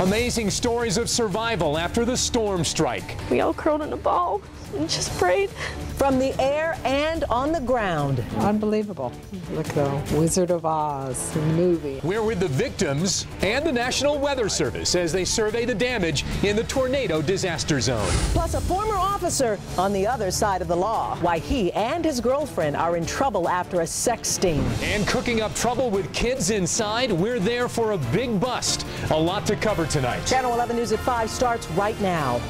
Amazing stories of survival after the storm strike. We all curled in a ball and just prayed. From the air and on the ground. Unbelievable. Like the Wizard of Oz movie. We're with the victims and the National Weather Service as they survey the damage in the tornado disaster zone. Plus a former officer on the other side of the law. Why he and his girlfriend are in trouble after a sex sting. And cooking up trouble with kids inside, we're there for a big bust. A lot to cover tonight. Channel 11 News at 5 starts right now.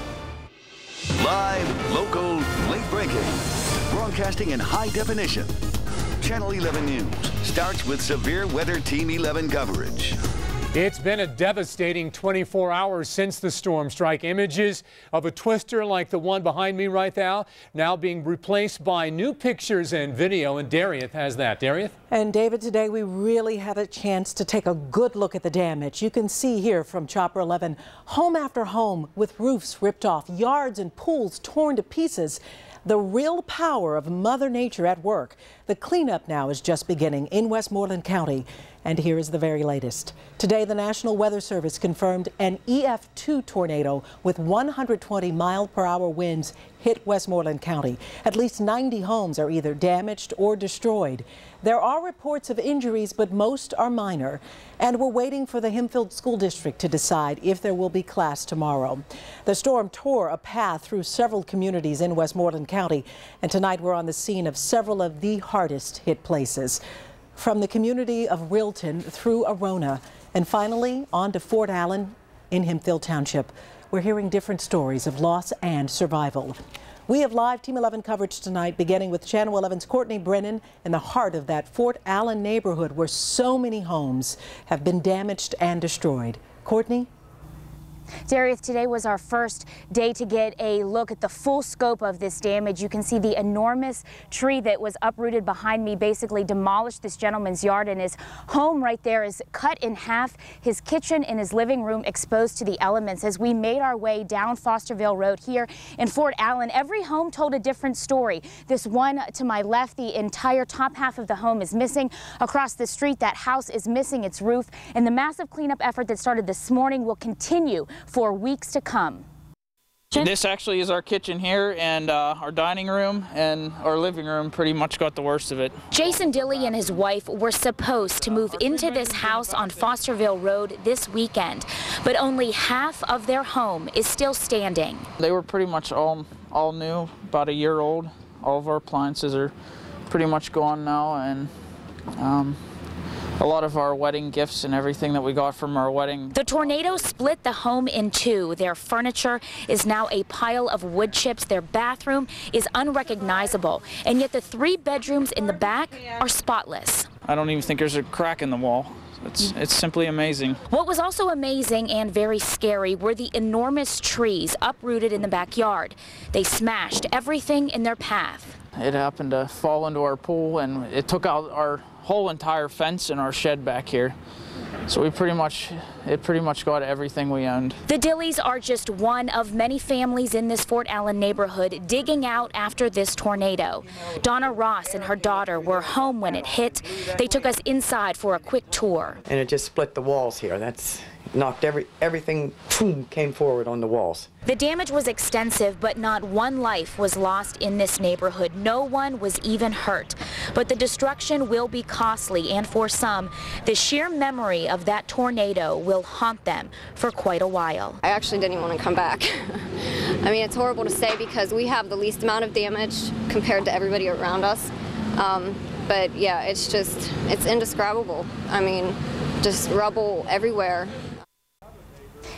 Live, local, late breaking, broadcasting in high definition. Channel 11 News starts with severe weather Team 11 coverage. It's been a devastating 24 hours since the storm strike. Images of a twister like the one behind me right now being replaced by new pictures and video. And Darieth has that. Darieth? And David, today we really had a chance to take a good look at the damage. You can see here from Chopper 11, home after home with roofs ripped off, yards and pools torn to pieces. The real power of Mother Nature at work. The cleanup now is just beginning in Westmoreland County. And here is the very latest. Today, the National Weather Service confirmed an EF2 tornado with 120-mile-per-hour winds hit Westmoreland County. At least 90 homes are either damaged or destroyed. There are reports of injuries, but most are minor. And we're waiting for the Hempfield School District to decide if there will be class tomorrow. The storm tore a path through several communities in Westmoreland County. And tonight we're on the scene of several of the hardest hit places. From the community of Wilton through Arona, and finally on to Fort Allen in Hempfield Township. We're hearing different stories of loss and survival. We have live Team 11 coverage tonight, beginning with Channel 11's Courtney Brennan in the heart of that Fort Allen neighborhood where so many homes have been damaged and destroyed. Courtney? Darieth, today was our first day to get a look at the full scope of this damage. You can see the enormous tree that was uprooted behind me basically demolished this gentleman's yard, and his home right there is cut in half. His kitchen and his living room exposed to the elements. As we made our way down Fosterville Road here in Fort Allen, every home told a different story. This one to my left, the entire top half of the home is missing. Across the street, that house is missing its roof, and the massive cleanup effort that started this morning will continue for weeks to come. This actually is our kitchen here, and our dining room and our living room pretty much got the worst of it. Jason Dilley and his wife were supposed to move into this house on Fosterville Road this weekend, but only half of their home is still standing. They were pretty much all new, about a year old. All of our appliances are pretty much gone now, and a lot of our wedding gifts and everything that we got from our wedding. The tornado split the home in two. Their furniture is now a pile of wood chips. Their bathroom is unrecognizable. And yet the 3 bedrooms in the back are spotless. I don't even think there's a crack in the wall. It's simply amazing. What was also amazing and very scary were the enormous trees uprooted in the backyard. They smashed everything in their path. It happened to fall into our pool, and it took out our whole entire fence and our shed back here. So it pretty much got everything we owned. The Dilleys are just one of many families in this Fort Allen neighborhood digging out after this tornado. Donna Ross and her daughter were home when it hit. They took us inside for a quick tour. And it just split the walls here. That's knocked everything boom, came forward on the walls. The damage was extensive, but not one life was lost in this neighborhood. No one was even hurt. But the destruction will be costly, and for some, the sheer memory of that tornado will haunt them for quite a while. I actually didn't even want to come back. I mean, it's horrible to say because we have the least amount of damage compared to everybody around us. But yeah, it's indescribable. I mean, just rubble everywhere.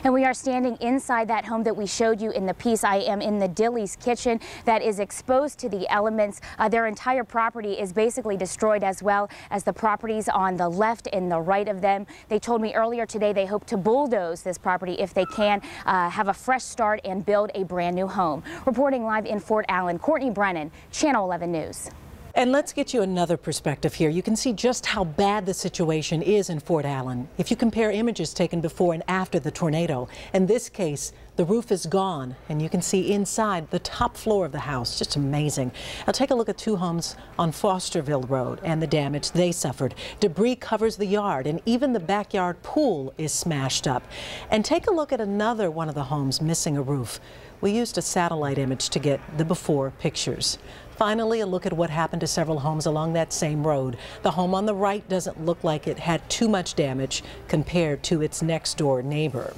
And we are standing inside that home that we showed you in the piece. I am in the Dilley's kitchen that is exposed to the elements. Their entire property is basically destroyed, as well as the properties on the left and the right of them. They told me earlier today they hope to bulldoze this property if they can, have a fresh start and build a brand new home. Reporting live in Fort Allen, Courtney Brennan, Channel 11 News. And let's get you another perspective here. You can see just how bad the situation is in Fort Allen. If you compare images taken before and after the tornado, in this case, the roof is gone, and you can see inside the top floor of the house. Just amazing. Now take a look at two homes on Fosterville Road and the damage they suffered. Debris covers the yard, and even the backyard pool is smashed up. And take a look at another one of the homes missing a roof. We used a satellite image to get the before pictures. Finally, a look at what happened to several homes along that same road. The home on the right doesn't look like it had too much damage compared to its next door neighbor.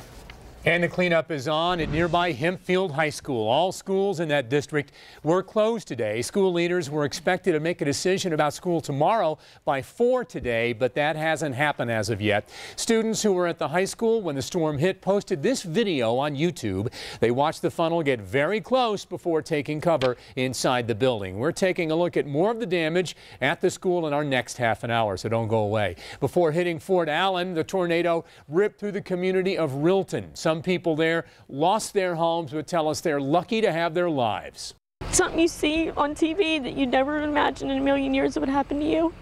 And the cleanup is on at nearby Hempfield High School. All schools in that district were closed today. School leaders were expected to make a decision about school tomorrow by 4 today, but that hasn't happened as of yet. Students who were at the high school when the storm hit posted this video on YouTube. They watched the funnel get very close before taking cover inside the building. We're taking a look at more of the damage at the school in our next half an hour, so don't go away. Before hitting Fort Allen, the tornado ripped through the community of Rilton. Some people there lost their homes, but tell us they're lucky to have their lives. Something you see on TV that you'd never imagine in a million years would happen to you.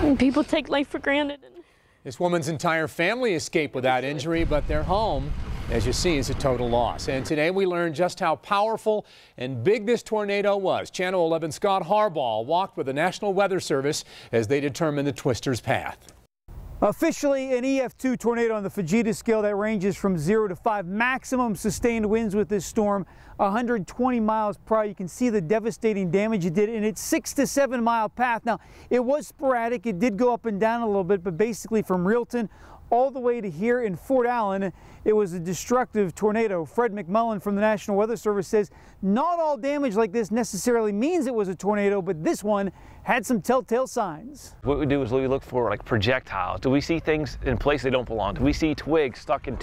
And people take life for granted. This woman's entire family escaped without injury, but their home, as you see, is a total loss. And today we learned just how powerful and big this tornado was. Channel 11 Scott Harbaugh walked with the National Weather Service as they determined the twister's path. Officially an EF2 tornado on the Fujita scale that ranges from 0 to 5. Maximum sustained winds with this storm, 120 miles per hour. You can see the devastating damage it did in its 6 to 7 mile path. Now, it was sporadic. It did go up and down a little bit, but basically from Rilton all the way to here in Fort Allen, it was a destructive tornado. Fred McMullen from the National Weather Service says not all damage like this necessarily means it was a tornado, but this one had some telltale signs. What we do is we look for like projectiles. Do we see things in places they don't belong? Do we see twigs stuck in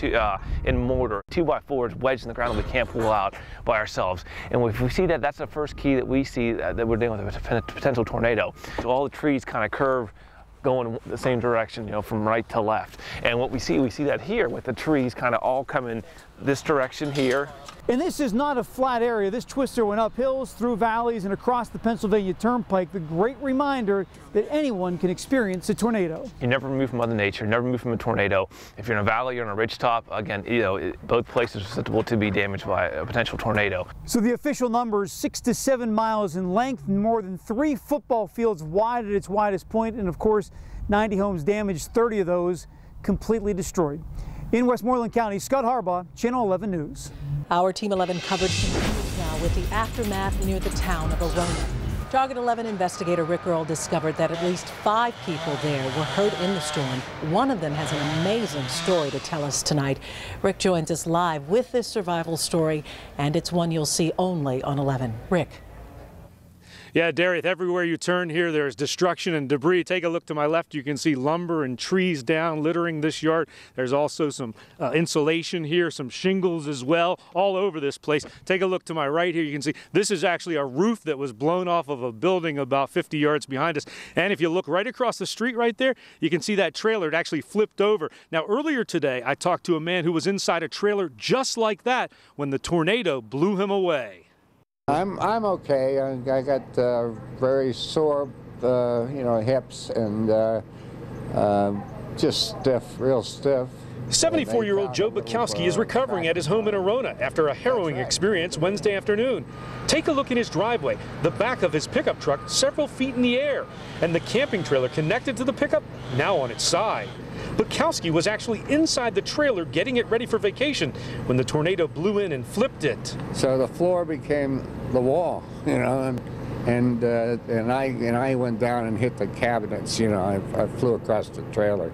mortar, 2x4s wedged in the ground that we can't pull out by ourselves? And if we see that, that's the first key that we see that we're dealing with a potential tornado. So all the trees kind of curve going the same direction, you know, from right to left. And what we see that here with the trees kind of all coming this direction here. And this is not a flat area. This twister went up hills, through valleys, and across the Pennsylvania Turnpike. The great reminder that anyone can experience a tornado. You never move from Mother Nature, never move from a tornado. If you're in a valley or on a ridgetop, again, you know, both places are susceptible to be damaged by a potential tornado. So the official number is 6 to 7 miles in length and more than 3 football fields wide at its widest point. And of course, 90 homes damaged, 30 of those completely destroyed. In Westmoreland County, Scott Harbaugh, Channel 11 News. Our Team 11 coverage continues now with the aftermath near the town of Arona. Target 11 investigator Rick Earl discovered that at least 5 people there were hurt in the storm. One of them has an amazing story to tell us tonight. Rick joins us live with this survival story, and it's one you'll see only on 11. Rick. Yeah, Darieth, everywhere you turn here, there's destruction and debris. Take a look to my left. You can see lumber and trees down littering this yard. There's also some insulation here, some shingles as well, all over this place. Take a look to my right here. You can see this is actually a roof that was blown off of a building about 50 yards behind us. And if you look right across the street right there, you can see that trailer. It actually flipped over. Now, earlier today, I talked to a man who was inside a trailer just like that when the tornado blew him away. I'm okay. I got very sore, hips and just stiff, real stiff. 74-year-old Joe Bukowski is recovering at his home in Arona after a harrowing experience Wednesday afternoon. Take a look in his driveway, the back of his pickup truck several feet in the air, and the camping trailer connected to the pickup now on its side. Bukowski was actually inside the trailer getting it ready for vacation when the tornado blew in and flipped it. So the floor became the wall, and I went down and hit the cabinets. I flew across the trailer.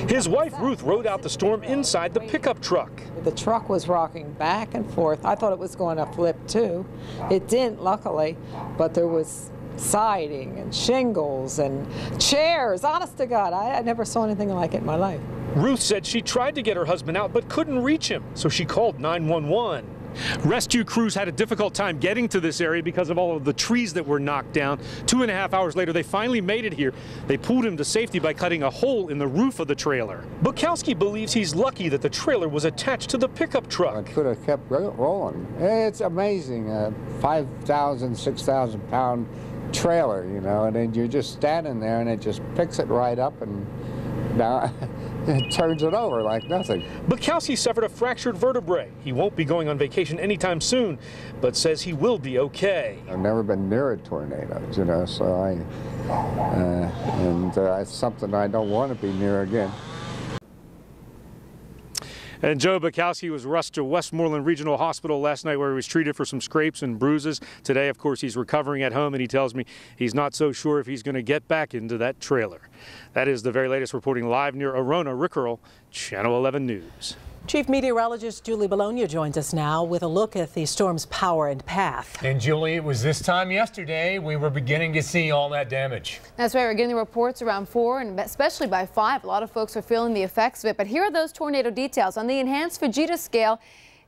His wife Ruth rode out the storm inside the pickup truck. The truck was rocking back and forth. I thought it was going to flip too. It didn't, luckily, but there was siding and shingles and chairs. Honest to God, I never saw anything like it in my life. Ruth said she tried to get her husband out but couldn't reach him, so she called 911. Rescue crews had a difficult time getting to this area because of all of the trees that were knocked down. 2.5 hours later, they finally made it here. They pulled him to safety by cutting a hole in the roof of the trailer. Bukowski believes he's lucky that the trailer was attached to the pickup truck. I could have kept rolling. It's amazing. 5,000, 6,000 pound trailer, you know, and then you're just standing there and it just picks it right up and now it turns it over like nothing. Bukowski suffered a fractured vertebrae. He won't be going on vacation anytime soon, but says he will be okay. I've never been near a tornado, you know, so it's something I don't want to be near again. And Joe Bukowski was rushed to Westmoreland Regional Hospital last night where he was treated for some scrapes and bruises. Today, of course, he's recovering at home, and he tells me he's not so sure if he's going to get back into that trailer. That is the very latest, reporting live near Arona. Rick Earl, Channel 11 News. Chief Meteorologist Julie Bologna joins us now with a look at the storm's power and path. And Julie, it was this time yesterday we were beginning to see all that damage. That's right. We're getting the reports around 4 and especially by 5. A lot of folks are feeling the effects of it. But here are those tornado details. On the enhanced Fujita scale,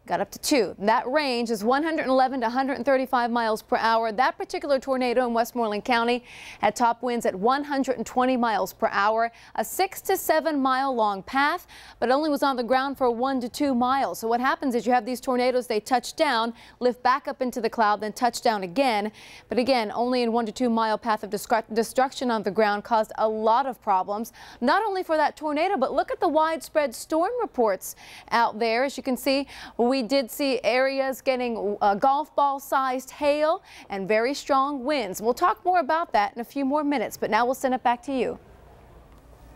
got up to 2. That range is 111 to 135 miles per hour. That particular tornado in Westmoreland County had top winds at 120 miles per hour, a 6 to 7 mile long path, but only was on the ground for 1 to 2 miles. So what happens is you have these tornadoes, they touch down, lift back up into the cloud, then touch down again. But again, only in 1 to 2 mile path of destruction on the ground, caused a lot of problems, not only for that tornado, but look at the widespread storm reports out there. As you can see, we did see areas getting golf ball sized hail and very strong winds. We'll talk more about that in a few more minutes, but now we'll send it back to you. All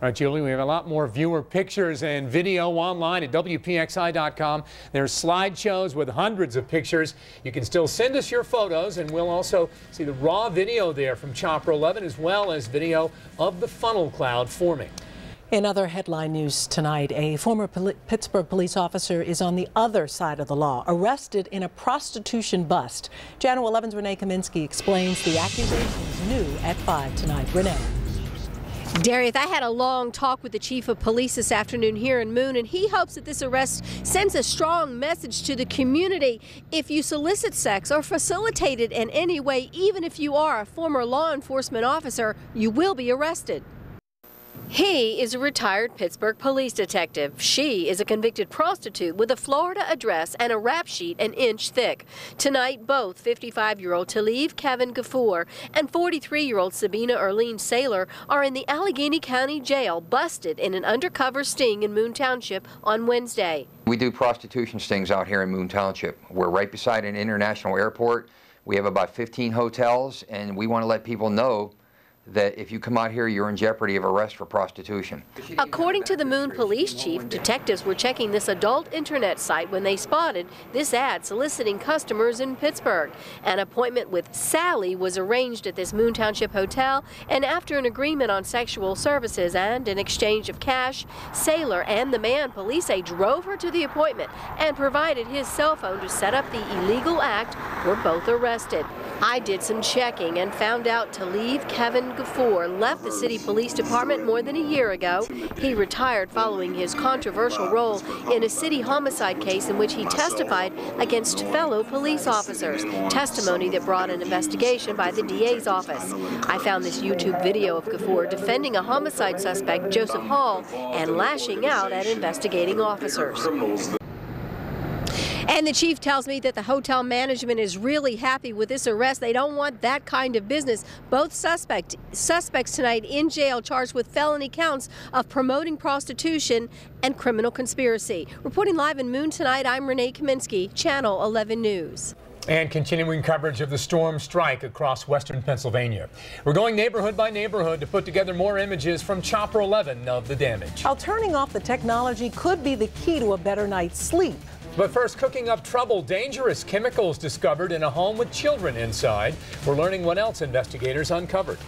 right, Julie, we have a lot more viewer pictures and video online at WPXI.com. There's slideshows with hundreds of pictures. You can still send us your photos, and we'll also see the raw video there from Chopper 11, as well as video of the funnel cloud forming. In other headline news tonight, a former Pittsburgh police officer is on the other side of the law, arrested in a prostitution bust. Channel 11's Renee Kaminsky explains the accusations new at 5 tonight. Renee. Darius, I had a long talk with the chief of police this afternoon here in Moon, and he hopes that this arrest sends a strong message to the community. If you solicit sex or facilitate it in any way, even if you are a former law enforcement officer, you will be arrested. He is a retired Pittsburgh police detective. She is a convicted prostitute with a Florida address and a rap sheet an inch thick. Tonight, both 55-year-old Talib Kevin Gafour and 43-year-old Sabina Erlene Saylor are in the Allegheny County Jail, busted in an undercover sting in Moon Township on Wednesday. We do prostitution stings out here in Moon Township. We're right beside an international airport. We have about 15 hotels, and we want to let people know that if you come out here, you're in jeopardy of arrest for prostitution. According to the Moon police chief, detectives were checking this adult internet site when they spotted this ad soliciting customers in Pittsburgh. An appointment with Sally was arranged at this Moon Township hotel, and after an agreement on sexual services and an exchange of cash, Saylor and the man police say drove her to the appointment and provided his cell phone to set up the illegal act, were both arrested. I did some checking and found out Talib Kevin Gafour left the city police department more than a year ago. He retired following his controversial role in a city homicide case in which he testified against fellow police officers, testimony that brought an investigation by the DA's office. I found this YouTube video of Gafour defending a homicide suspect, Joseph Hall, and lashing out at investigating officers. And the chief tells me that the hotel management is really happy with this arrest. They don't want that kind of business. Both suspects tonight in jail charged with felony counts of promoting prostitution and criminal conspiracy. Reporting live in Moon tonight, I'm Renee Kaminsky, Channel 11 News. And continuing coverage of the storm strike across western Pennsylvania. We're going neighborhood by neighborhood to put together more images from Chopper 11 of the damage. How turning off the technology could be the key to a better night's sleep. But first, cooking up trouble. Dangerous chemicals discovered in a home with children inside. We're learning what else investigators uncovered.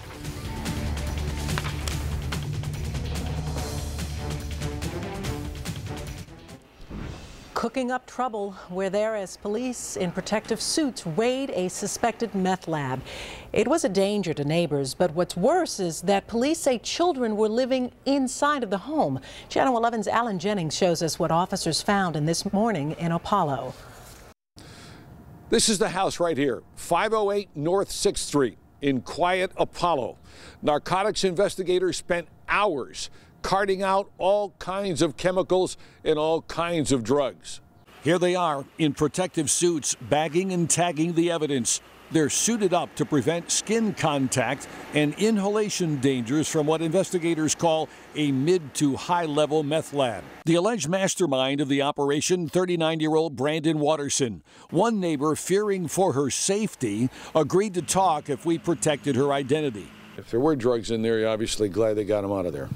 Cooking up trouble. We're there as police in protective suits raid a suspected meth lab. It was a danger to neighbors, but what's worse is that police say children were living inside of the home. Channel 11's Alan Jennings shows us what officers found in this morning in Apollo. This is the house right here, 508 North 6th Street in quiet Apollo. Narcotics investigators spent hours carting out all kinds of chemicals and all kinds of drugs. Here they are in protective suits, bagging and tagging the evidence. They're suited up to prevent skin contact and inhalation dangers from what investigators call a mid to high level meth lab. The alleged mastermind of the operation, 39-year-old Brandon Watterson. One neighbor, fearing for her safety, agreed to talk if we protected her identity. If there were drugs in there, you're obviously glad they got them out of there.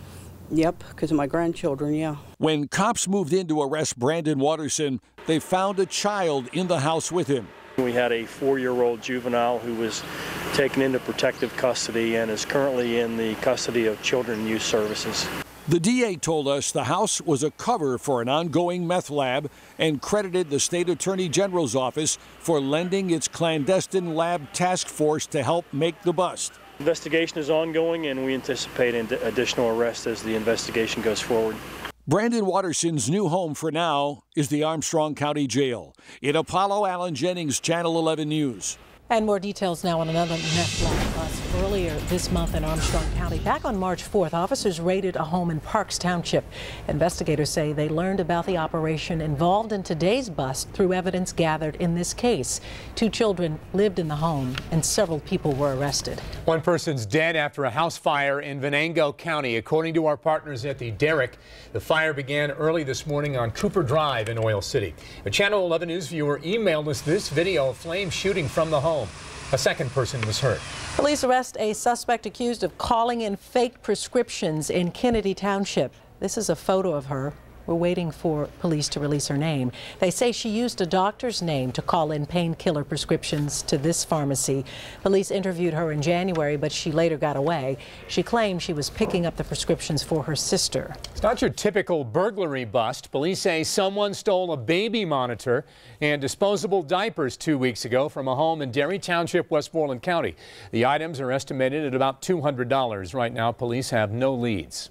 Yep, because of my grandchildren, yeah. When cops moved in to arrest Brandon Watterson, they found a child in the house with him. We had a 4-year-old juvenile who was taken into protective custody and is currently in the custody of Children and Youth Services. The DA told us the house was a cover for an ongoing meth lab and credited the state attorney general's office for lending its clandestine lab task force to help make the bust. Investigation is ongoing, and we anticipate additional arrests as the investigation goes forward. Brandon Watterson's new home for now is the Armstrong County Jail. In Apollo, Alan Jennings, Channel 11 News. And more details now on another meth lab bust earlier this month in Armstrong County. Back on March 4th, officers raided a home in Parks Township. Investigators say they learned about the operation involved in today's bust through evidence gathered in this case. 2 children lived in the home and several people were arrested. One person's dead after a house fire in Venango County. According to our partners at the Derrick, the fire began early this morning on Cooper Drive in Oil City. A Channel 11 News viewer emailed us this video of flames shooting from the home. A second person was hurt. Police arrest a suspect accused of calling in fake prescriptions in Kennedy Township. This is a photo of her. We're waiting for police to release her name. They say she used a doctor's name to call in painkiller prescriptions to this pharmacy. Police interviewed her in January, but she later got away. She claimed she was picking up the prescriptions for her sister. It's not your typical burglary bust. Police say someone stole a baby monitor and disposable diapers 2 weeks ago from a home in Derry Township, Westmoreland County. The items are estimated at about $200. Right now, police have no leads.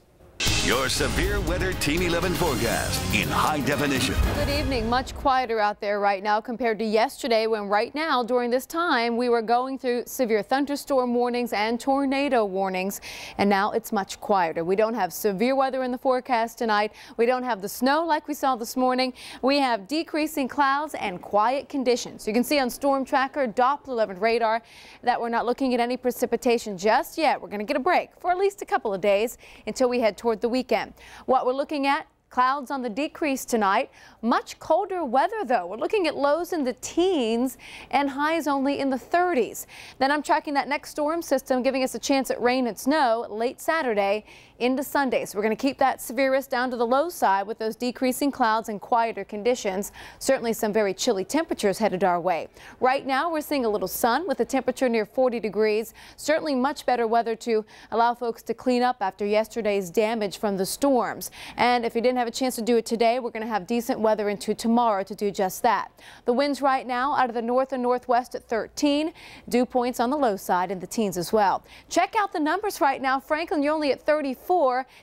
Your severe weather Team 11 forecast in high definition. Good evening. Much quieter out there right now compared to yesterday, when right now during this time we were going through severe thunderstorm warnings and tornado warnings, and now it's much quieter. We don't have severe weather in the forecast tonight. We don't have the snow like we saw this morning. We have decreasing clouds and quiet conditions. You can see on Storm Tracker, Doppler 11 radar, that we're not looking at any precipitation just yet. We're going to get a break for at least a couple of days until we head toward the weekend. What we're looking at, clouds on the decrease tonight. Much colder weather, though. We're looking at lows in the teens and highs only in the 30s. Then I'm tracking that next storm system, giving us a chance at rain and snow late Saturday into Sunday. So we're going to keep that severe risk down to the low side with those decreasing clouds and quieter conditions. Certainly some very chilly temperatures headed our way. Right now we're seeing a little sun with a temperature near 40 degrees. Certainly much better weather to allow folks to clean up after yesterday's damage from the storms. And if you didn't have a chance to do it today, we're going to have decent weather into tomorrow to do just that. The winds right now out of the north and northwest at 13. Dew points on the low side in the teens as well. Check out the numbers right now. Franklin, you're only at 34.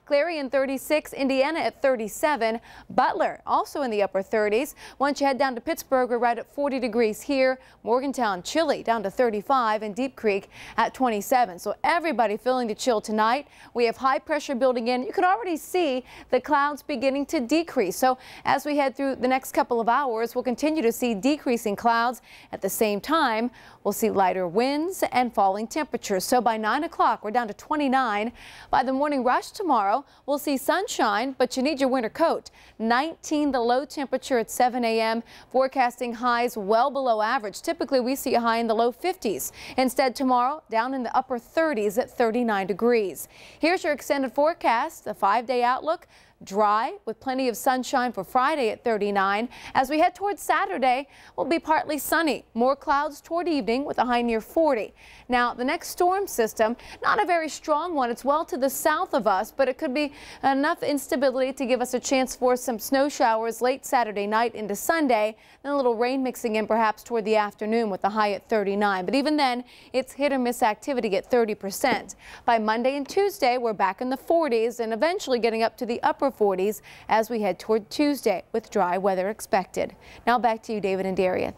Clarion 36, Indiana at 37, Butler also in the upper 30s. Once you head down to Pittsburgh, we're right at 40 degrees here. Morgantown chilly down to 35, and Deep Creek at 27. So everybody feeling the chill tonight. We have high pressure building in. You can already see the clouds beginning to decrease. So as we head through the next couple of hours, we'll continue to see decreasing clouds. At the same time, we'll see lighter winds and falling temperatures. So by 9 o'clock, we're down to 29. By the morning rush tomorrow, we'll see sunshine, but you need your winter coat. 19 the low temperature at 7 a.m. Forecasting highs well below average. Typically, we see a high in the low 50s. Instead, tomorrow, down in the upper 30s at 39 degrees. Here's your extended forecast, the 5-day outlook. Dry with plenty of sunshine for Friday at 39. As we head towards Saturday, we'll be partly sunny. More clouds toward evening with a high near 40. Now, the next storm system, not a very strong one. It's well to the south of us, but it could be enough instability to give us a chance for some snow showers late Saturday night into Sunday. Then a little rain mixing in perhaps toward the afternoon with a high at 39. But even then, it's hit or miss activity at 30%. By Monday and Tuesday, we're back in the 40s and eventually getting up to the upper 40s as we head toward Tuesday with dry weather expected. Now back to you, David and Darius.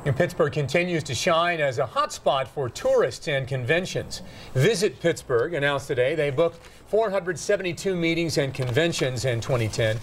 And Pittsburgh continues to shine as a hotspot for tourists and conventions. Visit Pittsburgh announced today they booked 472 meetings and conventions in 2010.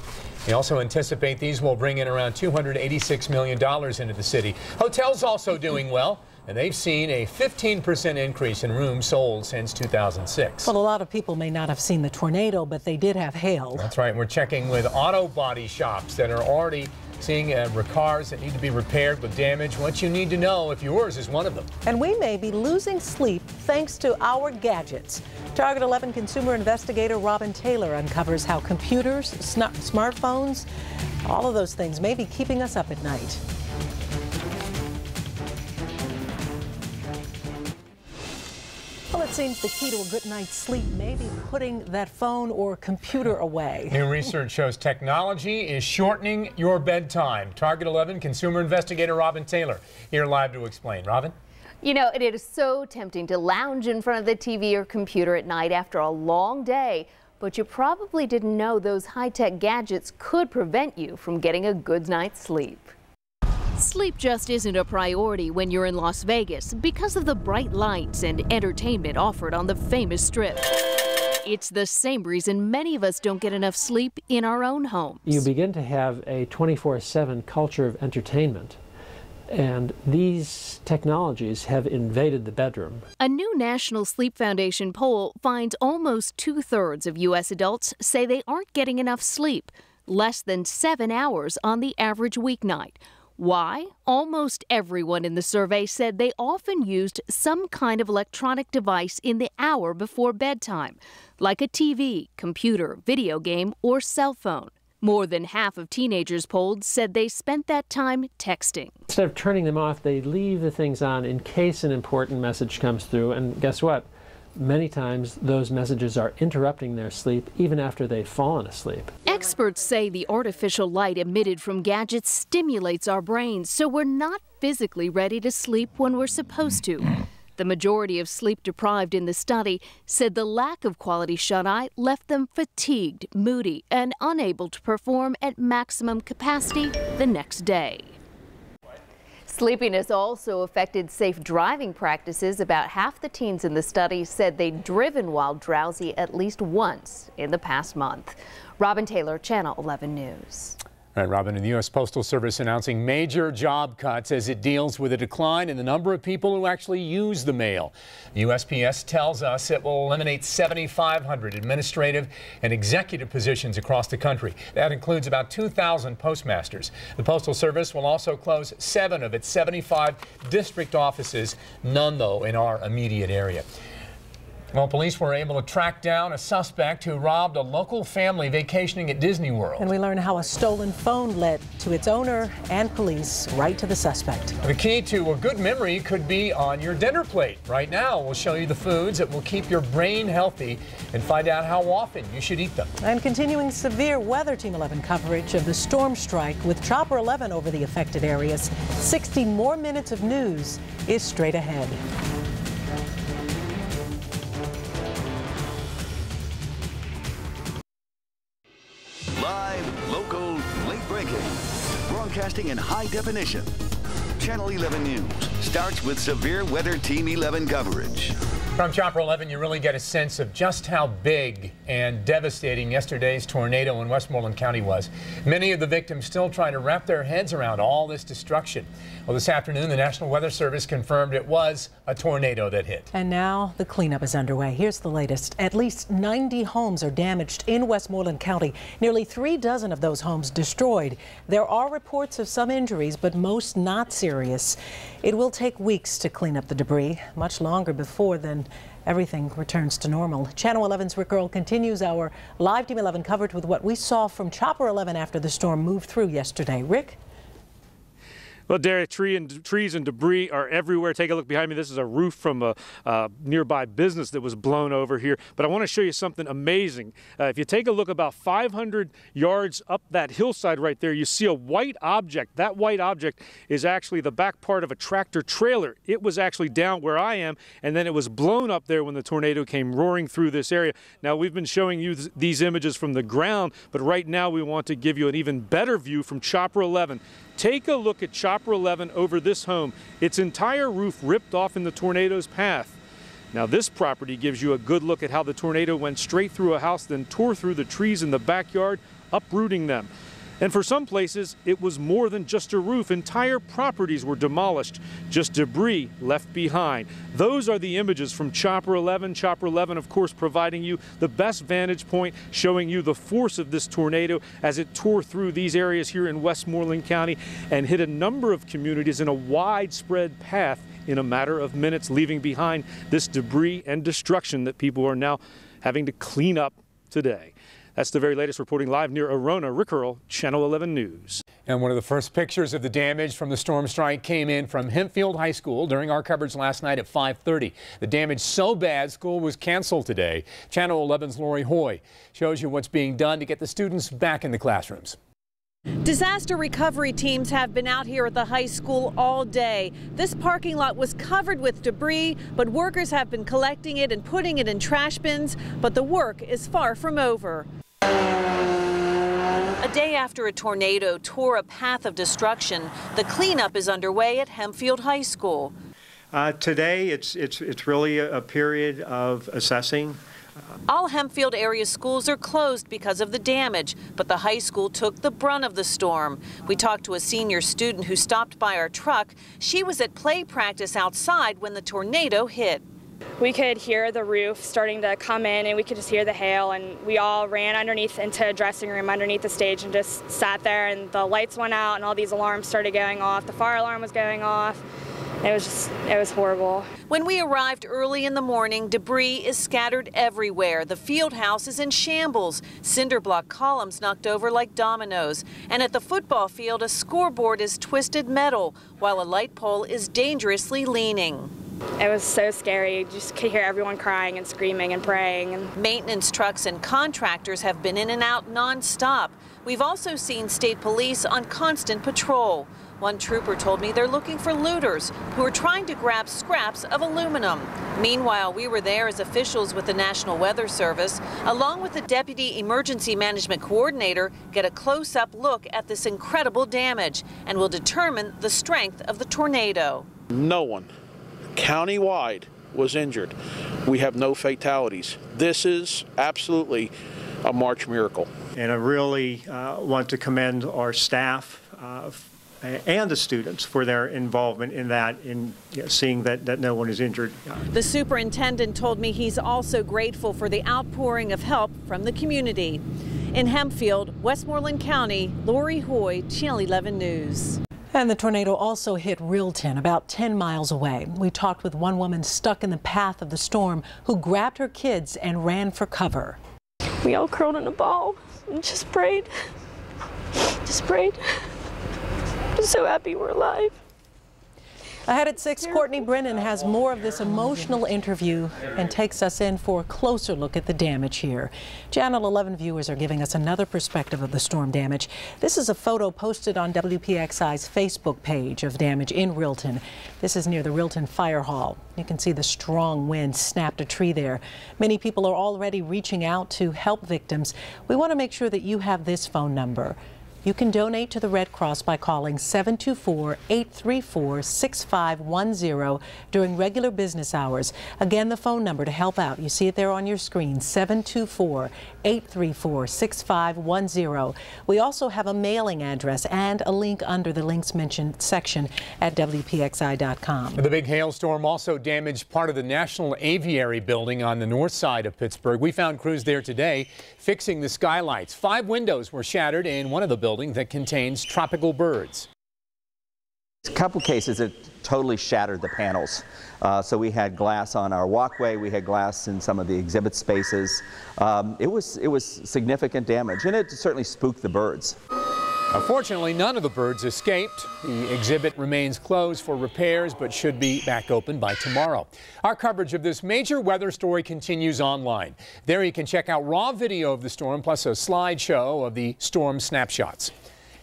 They also anticipate these will bring in around $286 million into the city. Hotels also doing well. and they've seen a 15% increase in rooms sold since 2006. Well, a lot of people may not have seen the tornado, but they did have hail. That's right. We're checking with auto body shops that are already seeing cars that need to be repaired with damage. What you need to know if yours is one of them. And we may be losing sleep thanks to our gadgets. Target 11 consumer investigator Robin Taylor uncovers how computers, smartphones, all of those things may be keeping us up at night. Well, it seems the key to a good night's sleep may be putting that phone or computer away. New research shows technology is shortening your bedtime. Target 11 consumer investigator Robin Taylor here live to explain. Robin? You know, it is so tempting to lounge in front of the TV or computer at night after a long day, but you probably didn't know those high-tech gadgets could prevent you from getting a good night's sleep. Sleep just isn't a priority when you're in Las Vegas because of the bright lights and entertainment offered on the famous Strip. It's the same reason many of us don't get enough sleep in our own homes. You begin to have a 24/7 culture of entertainment, and these technologies have invaded the bedroom. A new National Sleep Foundation poll finds almost 2/3 of U.S. adults say they aren't getting enough sleep, less than 7 hours on the average weeknight. Why? Almost everyone in the survey said they often used some kind of electronic device in the hour before bedtime, like a TV, computer, video game, or cell phone. More than half of teenagers polled said they spent that time texting. Instead of turning them off, they leave the things on in case an important message comes through, and guess what? Many times those messages are interrupting their sleep even after they've fallen asleep. Experts say the artificial light emitted from gadgets stimulates our brains, so we're not physically ready to sleep when we're supposed to. The majority of sleep-deprived in the study said the lack of quality shut-eye left them fatigued, moody, and unable to perform at maximum capacity the next day. Sleepiness also affected safe driving practices. About half the teens in the study said they'd driven while drowsy at least once in the past month. Robin Taylor, Channel 11 News. All right, Robin, and the U.S. Postal Service announcing major job cuts as it deals with a decline in the number of people who actually use the mail. The USPS tells us it will eliminate 7,500 administrative and executive positions across the country. That includes about 2,000 postmasters. The Postal Service will also close 7 of its 75 district offices, none, though, in our immediate area. Well, police were able to track down a suspect who robbed a local family vacationing at Disney World. And we learned how a stolen phone led to its owner and police right to the suspect. The key to a good memory could be on your dinner plate. Right now, we'll show you the foods that will keep your brain healthy and find out how often you should eat them. And continuing severe weather, Team 11 coverage of the storm strike with Chopper 11 over the affected areas. 60 more minutes of news is straight ahead. Live, local, late-breaking, broadcasting in high definition. Channel 11 News starts with severe weather Team 11 coverage. From Chopper 11, you really get a sense of just how big and devastating yesterday's tornado in Westmoreland County was. Many of the victims still trying to wrap their heads around all this destruction. Well, this afternoon, the National Weather Service confirmed it was a tornado that hit. And now the cleanup is underway. Here's the latest. At least 90 homes are damaged in Westmoreland County. Nearly 3 dozen of those homes destroyed. There are reports of some injuries, but most not serious. It will take weeks to clean up the debris, much longer before then everything returns to normal. Channel 11's Rick Earl continues our live Team 11 coverage with what we saw from Chopper 11 after the storm moved through yesterday. Rick? Well, Derek, trees and debris are everywhere. Take a look behind me. This is a roof from a nearby business that was blown over here. But I want to show you something amazing. If you take a look about 500 yards up that hillside right there, you see a white object. That white object is actually the back part of a tractor trailer. It was actually down where I am, and then it was blown up there when the tornado came roaring through this area. Now, we've been showing you these images from the ground, but right now we want to give you an even better view from Chopper 11. Take a look at Chopper 11 over this home. Its entire roof ripped off in the tornado's path. Now this property gives you a good look at how the tornado went straight through a house, then tore through the trees in the backyard, uprooting them. And for some places, it was more than just a roof. Entire properties were demolished, just debris left behind. Those are the images from Chopper 11. Chopper 11, of course, providing you the best vantage point, showing you the force of this tornado as it tore through these areas here in Westmoreland County and hit a number of communities in a widespread path in a matter of minutes, leaving behind this debris and destruction that people are now having to clean up today. That's the very latest, reporting live near Arona. Rick Earl, Channel 11 News. And one of the first pictures of the damage from the storm strike came in from Hempfield High School during our coverage last night at 5:30. The damage so bad, school was canceled today. Channel 11's Lori Hoy shows you what's being done to get the students back in the classrooms. Disaster recovery teams have been out here at the high school all day. This parking lot was covered with debris, but workers have been collecting it and putting it in trash bins, but the work is far from over. A day after a tornado tore a path of destruction, the cleanup is underway at Hempfield High School. Today, it's really a period of assessing. All Hempfield area schools are closed because of the damage, but the high school took the brunt of the storm. We talked to a senior student who stopped by our truck. She was at play practice outside when the tornado hit. We could hear the roof starting to come in, and we could just hear the hail, and we all ran underneath into a dressing room underneath the stage and just sat there, and the lights went out and all these alarms started going off. The fire alarm was going off. It was horrible. When we arrived early in the morning, debris is scattered everywhere. The field house is in shambles. Cinder block columns knocked over like dominoes. And at the football field, a scoreboard is twisted metal, while a light pole is dangerously leaning. It was so scary. You just could hear everyone crying and screaming and praying. Maintenance trucks and contractors have been in and out nonstop. We've also seen state police on constant patrol. One trooper told me they're looking for looters who are trying to grab scraps of aluminum. Meanwhile, we were there as officials with the National Weather Service, along with the Deputy Emergency Management Coordinator, get a close-up look at this incredible damage and will determine the strength of the tornado. No one countywide was injured. We have no fatalities. This is absolutely a March miracle. And I really want to commend our staff and the students for their involvement in that, in seeing that no one is injured. The superintendent told me he's also grateful for the outpouring of help from the community. In Hempfield, Westmoreland County, Lori Hoy, Channel 11 News. And the tornado also hit Realton, about 10 miles away. We talked with one woman stuck in the path of the storm who grabbed her kids and ran for cover. We all curled in a ball and just prayed. Just prayed. I'm so happy we're alive. Ahead at 6, Courtney Brennan has more of this emotional interview and takes us in for a closer look at the damage here. Channel 11 viewers are giving us another perspective of the storm damage. This is a photo posted on WPXI's Facebook page of damage in Realton. This is near the Realton Fire Hall. You can see the strong wind snapped a tree there. Many people are already reaching out to help victims. We want to make sure that you have this phone number. You can donate to the Red Cross by calling 724-834-6510 during regular business hours. Again, the phone number to help out. You see it there on your screen, 724-834-6510. We also have a mailing address and a link under the links mentioned section at WPXI.com. The big hailstorm also damaged part of the National Aviary building on the north side of Pittsburgh. We found crews there today fixing the skylights. 5 windows were shattered in one of the buildings that contains tropical birds. A couple cases that totally shattered the panels. So we had glass on our walkway, we had glass in some of the exhibit spaces. It was significant damage, and it certainly spooked the birds. Unfortunately, none of the birds escaped. The exhibit remains closed for repairs, but should be back open by tomorrow. Our coverage of this major weather story continues online. There you can check out raw video of the storm, plus a slideshow of the storm snapshots.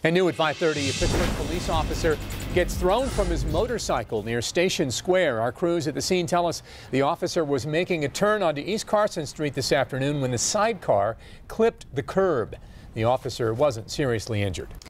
And new at 5:30, a Pittsburgh police officer gets thrown from his motorcycle near Station Square. Our crews at the scene tell us the officer was making a turn onto East Carson Street this afternoon when the sidecar clipped the curb. The officer wasn't seriously injured.